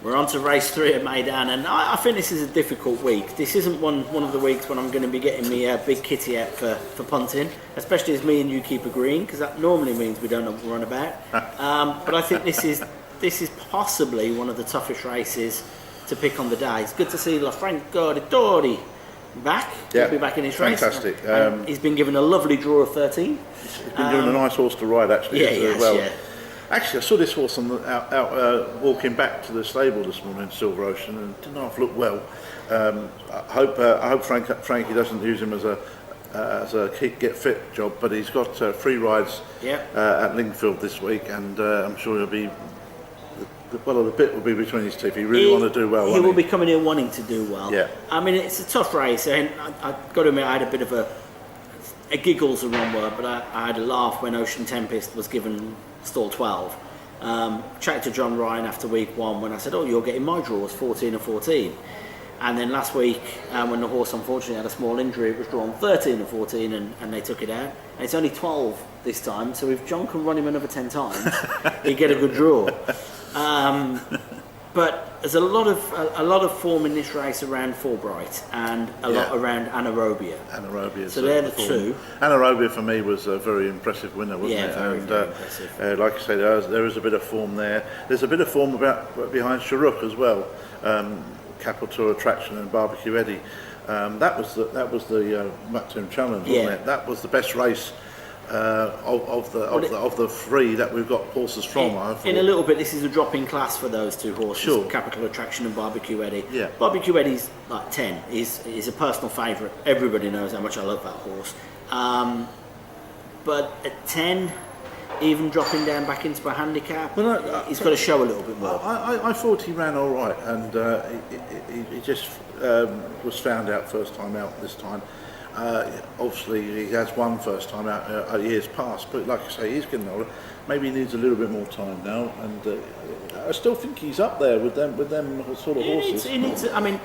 We're on to race 3 at MEYDAN, and I think this is a difficult week. This isn't one of the weeks when I'm going to be getting me a big kitty out for punting, especially as me and you keep agreeing, because that normally means we don't know what we're on about. But I think this is possibly one of the toughest races to pick on the day. It's good to see Franco Dettori back. Yeah, He'll be back in his race. fantastic. He's been given a lovely draw of 13. He's been given a nice horse to ride, actually. Yeah. Actually, I saw this horse out walking back to the stable this morning, Silver Ocean, and didn't half look well. I hope Frankie doesn't use him as a get fit job, but he's got 3 rides at Lingfield this week, and I'm sure he'll be. The bit will be between his teeth. He really want to do well. He will be coming in wanting to do well. Yeah. I mean, it's a tough race, and I've got to admit, I had a bit of a giggle's the wrong word, but I had a laugh when Ocean Tempest was given stall 12. Chatted to John Ryan after week 1 when I said, "Oh, you're getting my draws 14 and 14." And then last week, when the horse unfortunately had a small injury, it was drawn 13 and 14, and they took it out. And it's only 12 this time, so if John can run him another 10 times, he'd get a good draw. But there's a lot of form in this race around Fulbright and a lot around Anaerobia. Anaerobia. So they're the two. Anaerobia for me was a very impressive winner, wasn't it? Very impressive. Like I say, there is a bit of form there. There's a bit of form behind Sharuk as well. Capital Attraction and Barbecue Eddie. That was the Mattoon Challenge, wasn't it? That was the best race. Of the 3 that we've got horses from. In a little bit, this is a drop in class for those 2 horses, sure. Capital Attraction and Barbecue Eddie. Yeah. Barbecue Eddie's like 10. He's a personal favourite. Everybody knows how much I love that horse. But at 10, even dropping down back into a handicap, he's got to show a little bit more. I thought he ran all right, and he just was found out first time out this time. Obviously, he has won first time out years past, but like I say, he's getting older. Maybe he needs a little bit more time now, and I still think he's up there with them sort of horses. I mean,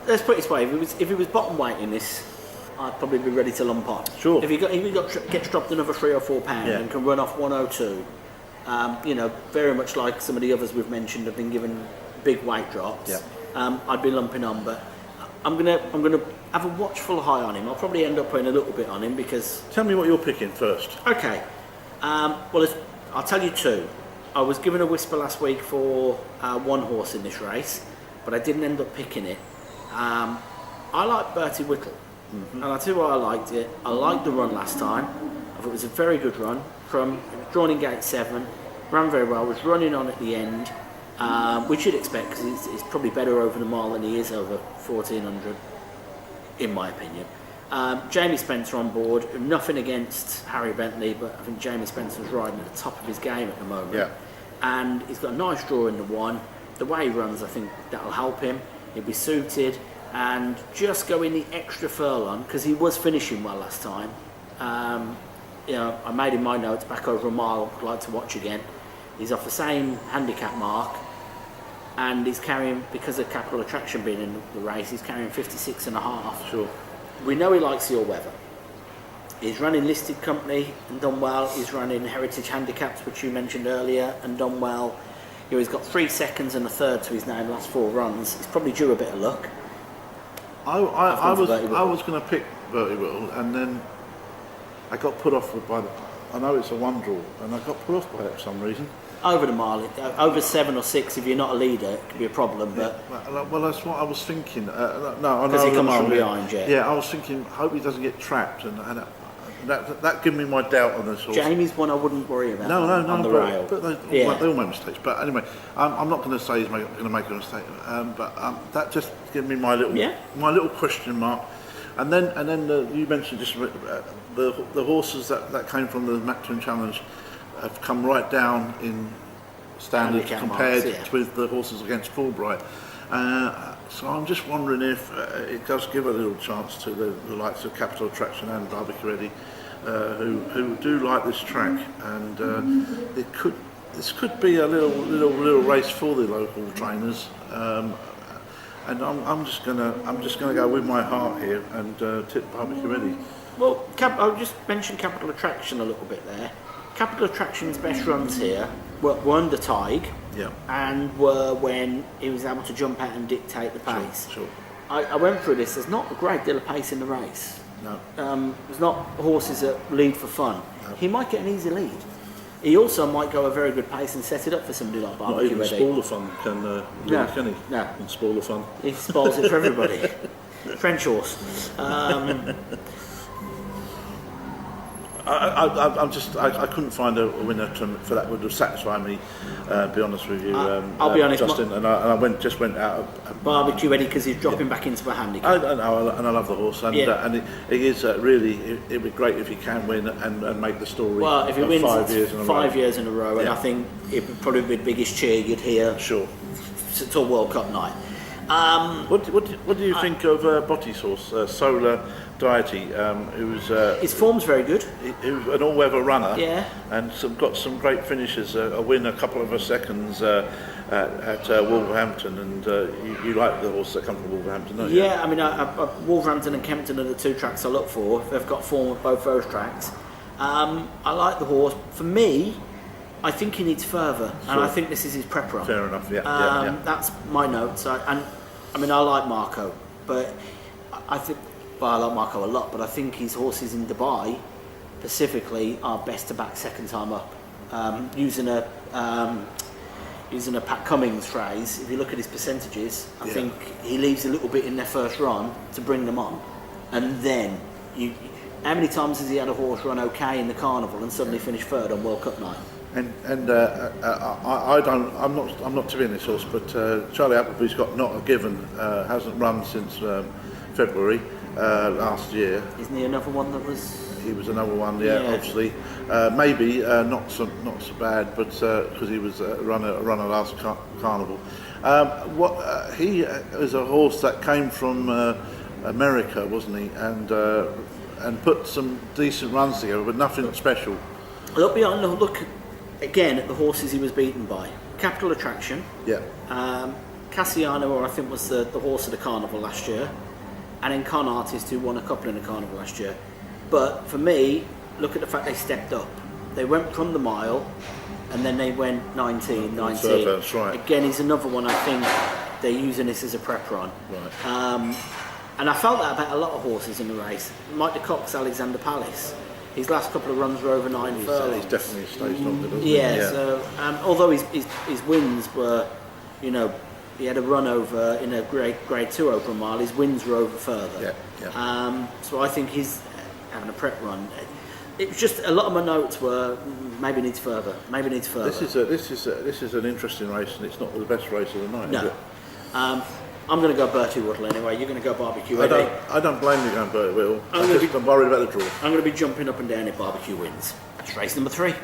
let's put it this way: if he was bottom weight in this, I'd probably be ready to lump on. Sure. If he gets dropped another 3 or 4 pounds and can run off 102, very much like some of the others we've mentioned have been given big weight drops. Yeah. I'd be lumping on, but I'm gonna have a watchful eye on him. I'll probably end up putting a little bit on him because. Tell me what you're picking first. Okay. I'll tell you 2. I was given a whisper last week for 1 horse in this race, but I didn't end up picking it. I like Bertie Whittle, and I'll tell you why I liked it. I liked the run last time. I thought it was a very good run. Drawn in gate 7, ran very well. Was running on at the end. Which you'd expect because he's probably better over the mile than he is over 1400, in my opinion. Jamie Spencer on board. Nothing against Harry Bentley, but I think Jamie Spencer's riding at the top of his game at the moment. Yeah. And he's got a nice draw in the 1. The way he runs, I think that'll help him. He'll be suited, and just going the extra furlong because he was finishing well last time. I made in my notes back over a mile. I'd like to watch again. He's off the same handicap mark, and he's carrying, because of Capital Attraction being in the race, he's carrying 56.5. Sure. We know he likes the all-weather. He's running listed company and done well. He's running heritage handicaps, which you mentioned earlier, and done well. He's got 3 seconds and a third to his name last 4 runs. He's probably due a bit of luck. I was going to pick Bertie Whittle, and then I got put off by I know it's a 1 draw, and I got put off by it for some reason. Over the mile, over 7 or 6, if you're not a leader, it could be a problem. But well, that's what I was thinking. Because he comes from behind, Yeah, I was thinking, hope he doesn't get trapped, and that gave me my doubt on this horse. Jamie's one I wouldn't worry about. On the rail. But they all make mistakes. But anyway, I'm not going to say he's going to make a mistake. But that just gave me my little question mark. And then you mentioned just the horses that came from the Mattoon Challenge have come right down in standards compared with the horses against Fulbright. So I'm just wondering if it does give a little chance to the likes of Capital Attraction and Barbecue Eddie, who do like this track, and this could be a little race for the local trainers. And I'm just gonna go with my heart here and tip Barbecue Eddie. Well, I'll just mention Capital Attraction a little bit there. Capital Attraction's best runs here were under Tig, Yeah. and were when he was able to jump out and dictate the pace. Sure. I went through this. There's not a great deal of pace in the race. No. There's not horses that lead for fun. No. He might get an easy lead. He also might go a very good pace and set it up for somebody like Not Barbecue even Ready. Spoiler Fun can lead, No, can he? no. In Spoiler Fun. He spoils it for everybody. French horse. I couldn't find a winner for that would have satisfied me. Be honest with you, I'll be honest, Justin, and I went out. Barbecue Ready because he's dropping back into a handicap. I know, and I love the horse, and and it is really it'd be great if he can win and make the story. Well, if he of wins 5 years in a row. 5 years in a row, and Yeah. I think it would probably be the biggest cheer you'd hear Sure. till World Cup night. What do you think of Botti's horse, Solar Deity, who's His form's very good. who's an all-weather runner, Yeah. and got some great finishes. A win a couple of seconds at Wolverhampton, and you like the horse that come from Wolverhampton, don't you? Yeah, I mean, Wolverhampton and Kempton are the two tracks I look for. They've got form at both those tracks. I like the horse. For me, I think he needs further, and I think this is his prep run. Fair enough. Yeah. That's my notes. I like Marco, but I think. Well, I like Marco a lot, but I think his horses in Dubai, specifically, are best to back second time up. Using a Pat Cummings phrase, if you look at his percentages, I think he leaves a little bit in their first run to bring them on, and then how many times has he had a horse run okay in the carnival and suddenly finish third on World Cup night? I'm not to be in this horse, but Charlie Appleby's got Not a Given, hasn't run since February last year. Isn't he another one that was? He was another one, Yeah. obviously. Maybe not so bad, but because he was a runner last carnival. He is a horse that came from America, wasn't he? And put some decent runs together, but nothing special. Look again at the horses he was beaten by. Capital Attraction. Yeah. Cassiano, or I think was the horse of the carnival last year, and then Con Artist, who won a couple in the carnival last year. But for me, look at the fact they stepped up. They went from the mile, and then they went 19. That's right. Again, he's another one. I think they're using this as a prep run. Right. And I felt that about a lot of horses in the race. Mike de Kock's Alexander Palace. His last couple of runs were over 9 furlongs. He's definitely stays longer, doesn't he? Yeah. So although his wins were, he had a run over in a grade 2 open mile. His wins were over further. Yeah. So I think he's having a prep run. It was just a lot of my notes were maybe needs further. This is an interesting race, and it's not the best race of the night. No. Is it? I'm going to go Bertie Whittle anyway. You're going to go Barbecue Ready. I don't blame you going Bertie Whittle. I'm worried about the draw. I'm going to be jumping up and down if Barbecue wins. That's race number 3.